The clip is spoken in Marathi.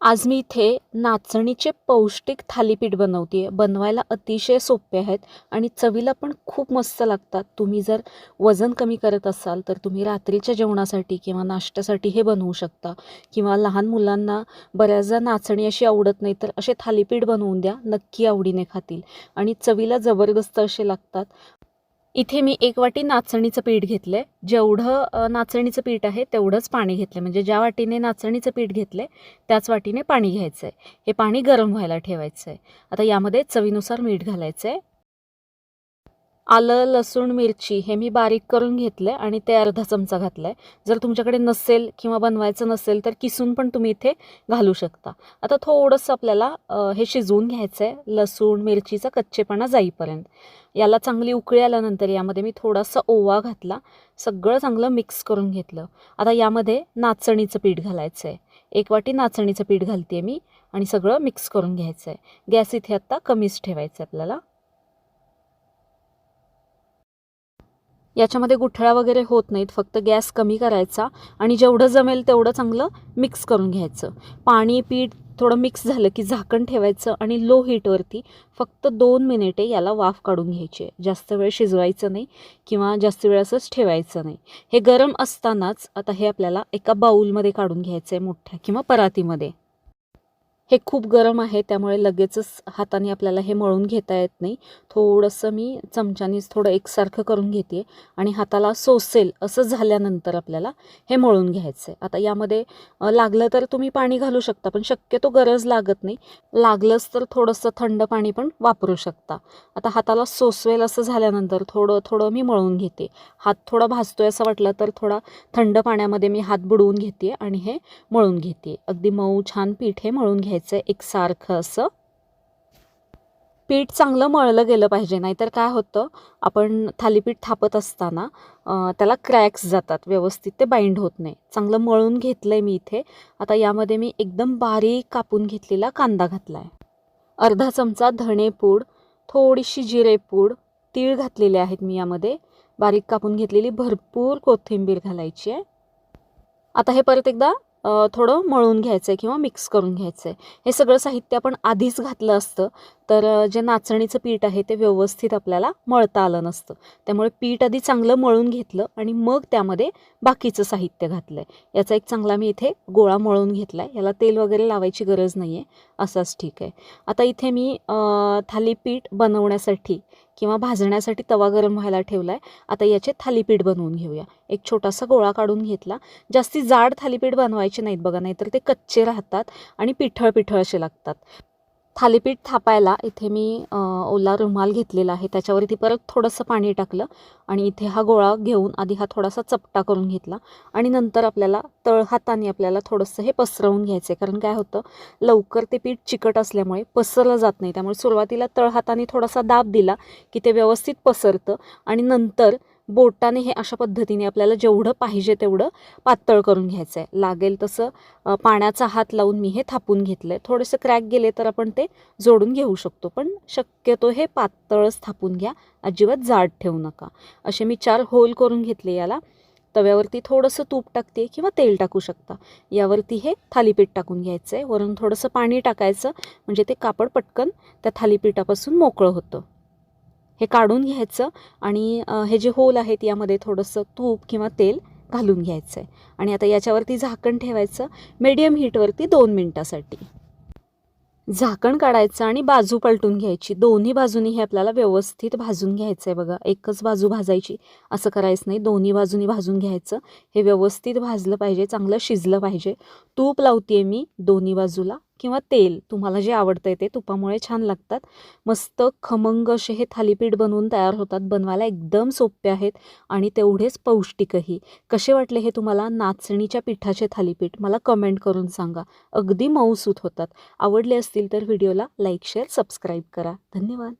आज मी इथे नाचणीचे पौष्टिक थालीपीठ बनवते. बनवायला अतिशय सोपे आहेत आणि चवीला पण खूप मस्त लागतात. तुम्ही जर वजन कमी करत असाल तर तुम्ही रात्रीच्या जेवणासाठी किंवा नाश्त्यासाठी हे बनवू शकता. किंवा लहान मुलांना बऱ्याचदा नाचणी अशी आवडत नाही, तर असे थालीपीठ बनवून द्या, नक्की आवडीने खातील आणि चवीला जबरदस्त असे लागतात. इथे मी 1 वाटी नाचणीचं पीठ घेतलं आहे. जेवढं नाचणीचं पीठ आहे तेवढंच पाणी घेतलं आहे. म्हणजे ज्या वाटीने नाचणीचं पीठ घेतलं आहे त्याच वाटीने पाणी घ्यायचं आहे. हे पाणी गरम व्हायला ठेवायचं आहे. आता यामध्ये चवीनुसार मीठ घालायचं आहे. आलं, लसूण, मिरची हे मी बारीक करून घेतलं आहे आणि ते अर्धा चमचा घातलं आहे. जर तुमच्याकडे नसेल किंवा बनवायचं नसेल तर किसून पण तुम्ही इथे घालू शकता. आता थोडंसं आपल्याला हे शिजवून घ्यायचं आहे, लसूण मिरचीचा कच्चेपणा जाईपर्यंत. याला चांगली उकळी आल्यानंतर यामध्ये मी थोडासा ओवा घातला, सगळं चांगलं मिक्स करून घेतलं. आता यामध्ये नाचणीचं पीठ घालायचं आहे. 1 वाटी नाचणीचं पीठ घालते मी आणि सगळं मिक्स करून घ्यायचं आहे. गॅस इथे आत्ता कमीच ठेवायचं आहे आपल्याला. याच्यामध्ये गुठळा वगैरे होत नाहीत, फक्त गॅस कमी करायचा आणि जेवढं जमेल तेवढं चांगलं मिक्स करून घ्यायचं. पाणी पीठ थोडं मिक्स झालं की झाकण ठेवायचं आणि लो हीटवरती फक्त 2 मिनिटे याला वाफ काढून घ्यायची. जास्त वेळ शिजवायचं नाही किंवा जास्त वेळ असंच ठेवायचं नाही. हे गरम असतानाच आता हे आपल्याला एका बाऊलमध्ये काढून घ्यायचं आहे, मोठ्या किंवा परातीमध्ये. हे खूप गरम आहे त्यामुळे लगेचच हाताने आपल्याला हे मळून घेता येत नाही. थोडंसं मी चमच्यानीच थोडं एकसारखं करून घेते आणि हाताला सोसेल असं झाल्यानंतर आपल्याला हे मळून घ्यायचं आहे. आता यामध्ये लागलं तर तुम्ही पाणी घालू शकता, पण शक्यतो गरज लागत नाही. लागलंच तर थोडंसं थंड पाणी पण वापरू शकता. आता हाताला सोसवेल असं झाल्यानंतर थोडं थोडं मी मळून घेते. हात थोडा भाजतोय असं वाटलं तर थोडा थंड पाण्यामध्ये मी हात बुडवून घेते आणि हे मळून घेते. अगदी मऊ छान पीठ हे मळून घ्यायचं आहे एकसारखं असं. पीठ चांगलं मळलं गेलं पाहिजे, नाहीतर काय होतं, आपण थालीपीठ थापत असताना त्याला क्रॅक्स जातात, व्यवस्थित ते बाइंड होत नाही. चांगलं मळून घेतलं आहे मी इथे. आता यामध्ये मी एकदम बारीक कापून घेतलेला कांदा घातला आहे, अर्धा चमचा धणेपूड, थोडीशी जिरेपूड, तीळ घातलेले आहेत मी यामध्ये, बारीक कापून घेतलेली भरपूर कोथिंबीर घालायची आहे. आता हे परत एकदा थोडं मळून घ्यायचं आहे किंवा मिक्स करून घ्यायचं आहे. हे सगळं साहित्य आपण आधीच घातलं असतं तर जे नाचणीचं पीठ आहे ते व्यवस्थित आपल्याला मळता आलं नसतं. त्यामुळे पीठ आधी चांगलं मळून घेतलं आणि मग त्यामध्ये बाकीचं साहित्य घातलं आहे. याचा एक चांगला मी इथे गोळा मळून घेतला आहे. याला तेल वगैरे लावायची गरज नाही आहे, असाच ठीक आहे. आता इथे मी थालीपीठ बनवण्यासाठी किंवा भाजण्यासाठी तवा गरम व्हायला ठेवला आहे. आता याचे थालीपीठ बनवून घेऊया. एक छोटासा गोळा काढून घेतला. जास्ती जाड थालीपीठ बनवायचे नाहीत बघा, नाहीतर ते कच्चे राहतात आणि पिठळ पिठळ असे लागतात. थालीपीठ थापायला इथे मी ओला रुमाल घेतलेला आहे, त्याच्यावरती परत थोडंसं पाणी टाकलं आणि इथे हा गोळा घेऊन आधी हा थोडासा चपटा करून घेतला आणि नंतर आपल्याला तळहाताने आपल्याला थोडंसं हे पसरवून घ्यायचं आहे. कारण काय होतं, लवकर ते पीठ चिकट असल्यामुळे पसरलं जात नाही. त्यामुळे सुरुवातीला तळहाताने थोडासा दाब दिला की ते व्यवस्थित पसरतं आणि नंतर बोटाने हे अशा पद्धतीने आपल्याला जेवढं पाहिजे तेवढं पातळ करून घ्यायचं आहे. लागेल तसं पाण्याचा हात लावून मी हे थापून घेतलं आहे. थोडेसे क्रॅक गेले तर आपण ते जोडून घेऊ शकतो, पण शक्यतो हे पातळच थापून घ्या, अजिबात जाड ठेवू नका. असे मी 4 होल करून घेतले. याला तव्यावरती थोडंसं तूप टाकते किंवा तेल टाकू शकता. यावरती हे थालीपीठ टाकून घ्यायचं आहे. वरून थोडंसं पाणी टाकायचं, म्हणजे ते कापड पटकन त्या थालीपीठापासून मोकळं होतं. हे काढून घ्यायचं आणि हे जे होल आहेत यामध्ये थोडंसं तूप किंवा तेल घालून घ्यायचं आहे आणि आता याच्यावरती झाकण ठेवायचं मीडियम हीटवरती 2 मिनटासाठी. झाकण काढायचं आणि बाजू पलटून घ्यायची. दोन्ही बाजूनी हे आपल्याला व्यवस्थित भाजून घ्यायचं आहे बघा. एकच बाजू भाजायची असं करायचं नाही, दोन्ही बाजूनी भाजून घ्यायचं. हे व्यवस्थित भाजलं पाहिजे, चांगलं शिजलं पाहिजे. तूप लावते मी दोन्ही बाजूला किंवा तेल, तुम्हाला जे आवडतं ते, तुपामुळे छान लागतात. मस्त खमंग असे हे थालीपीठ बनवून तयार होतात. बनवायला एकदम सोपे आहेत आणि तेवढेच पौष्टिकही. कसे वाटले हे तुम्हाला नाचणीच्या पिठाचे थालीपीठ, मला कमेंट करून सांगा. अगदी मऊसूत होतात. आवडले असतील तर व्हिडिओला लाईक, शेअर, सबस्क्राईब करा. धन्यवाद.